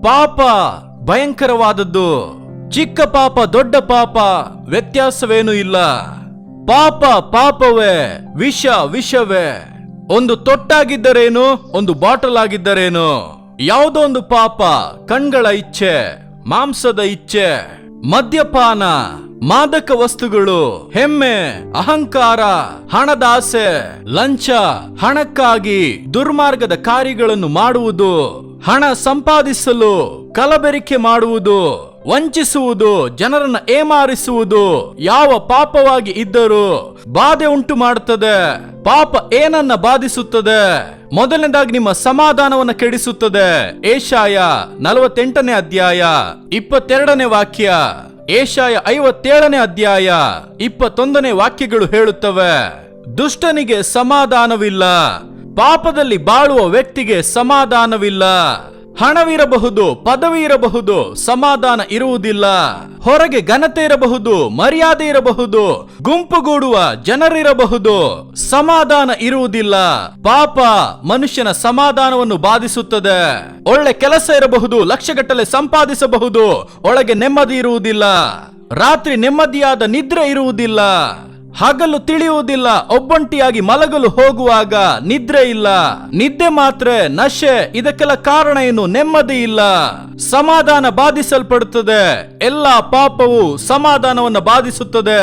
ಪಾಪ ಭಯಂಕರವಾದದ್ದು. ಚಿಕ್ಕ ಪಾಪ ದೊಡ್ಡ ಪಾಪ ವ್ಯತ್ಯಾಸವೇನೂ ಇಲ್ಲ. ಪಾಪ ಪಾಪವೇ, ವಿಷ ವಿಷವೇ. ಒಂದು ತೊಟ್ಟಾಗಿದ್ದರೇನು, ಒಂದು ಬಾಟಲ್ ಆಗಿದ್ದರೇನು. ಯಾವುದೋ ಒಂದು ಪಾಪ ಕಣ್ಗಳ ಇಚ್ಛೆ, ಮಾಂಸದ ಇಚ್ಛೆ, ಮದ್ಯಪಾನ, ಮಾದಕ ವಸ್ತುಗಳು, ಹೆಮ್ಮೆ, ಅಹಂಕಾರ, ಹಣದ ಆಸೆ, ಲಂಚ, ಹಣಕ್ಕಾಗಿ ದುರ್ಮಾರ್ಗದ ಕಾರ್ಯಗಳನ್ನು ಮಾಡುವುದು, ಹಣ ಸಂಪಾದಿಸಲು ಕಲಬೆರಿಕೆ ಮಾಡುವುದು, ವಂಚಿಸುವುದು, ಜನರನ್ನ ಏಮಾರಿಸುವುದು ಯಾವ ಪಾಪವಾಗಿ ಇದ್ದರೂ ಬಾಧೆ ಉಂಟು ಮಾಡುತ್ತದೆ. ಪಾಪ ಏನನ್ನ ಬಾಧಿಸುತ್ತದೆ? ಮೊದಲನೇದಾಗಿ ನಿಮ್ಮ ಸಮಾಧಾನವನ್ನು ಕೆಡಿಸುತ್ತದೆ. ಏಷಾಯ 48ನೇ ಅಧ್ಯಾಯ 22ನೇ ವಾಕ್ಯ, ಏಷಾಯ 57ನೇ ಅಧ್ಯಾಯ 21ನೇ ವಾಕ್ಯಗಳು ಹೇಳುತ್ತವೆ, ದುಷ್ಟನಿಗೆ ಸಮಾಧಾನವಿಲ್ಲ, ಪಾಪದಲ್ಲಿ ಬಾಳುವ ವ್ಯಕ್ತಿಗೆ ಸಮಾಧಾನವಿಲ್ಲ. ಹಣವಿರಬಹುದು, ಪದವಿ ಇರಬಹುದು, ಸಮಾಧಾನ ಇರುವುದಿಲ್ಲ. ಹೊರಗೆ ಘನತೆ ಇರಬಹುದು, ಮರ್ಯಾದೆ ಇರಬಹುದು, ಗುಂಪುಗೂಡುವ ಜನರಿರಬಹುದು, ಸಮಾಧಾನ ಇರುವುದಿಲ್ಲ. ಪಾಪ ಮನುಷ್ಯನ ಸಮಾಧಾನವನ್ನು ಬಾಧಿಸುತ್ತದೆ. ಒಳ್ಳೆ ಕೆಲಸ ಇರಬಹುದು, ಲಕ್ಷಗಟ್ಟಲೆ ಸಂಪಾದಿಸಬಹುದು, ಒಳಗೆ ನೆಮ್ಮದಿ ಇರುವುದಿಲ್ಲ. ರಾತ್ರಿ ನೆಮ್ಮದಿಯಾದ ನಿದ್ರೆ ಇರುವುದಿಲ್ಲ. ಹಗಲು ತಿಳಿಯುವುದಿಲ್ಲ. ಒಬ್ಬಂಟಿಯಾಗಿ ಮಲಗಲು ಹೋಗುವಾಗ ನಿದ್ರೆ ಇಲ್ಲ. ನಿದ್ದೆ ಮಾತ್ರ, ನಶೆ, ಇದಕ್ಕೆಲ್ಲ ಕಾರಣ ಏನು? ನೆಮ್ಮದಿ ಇಲ್ಲ. ಸಮಾಧಾನ ಬಾಧಿಸಲ್ಪಡುತ್ತದೆ. ಎಲ್ಲಾ ಪಾಪವು ಸಮಾಧಾನವನ್ನು ಬಾಧಿಸುತ್ತದೆ.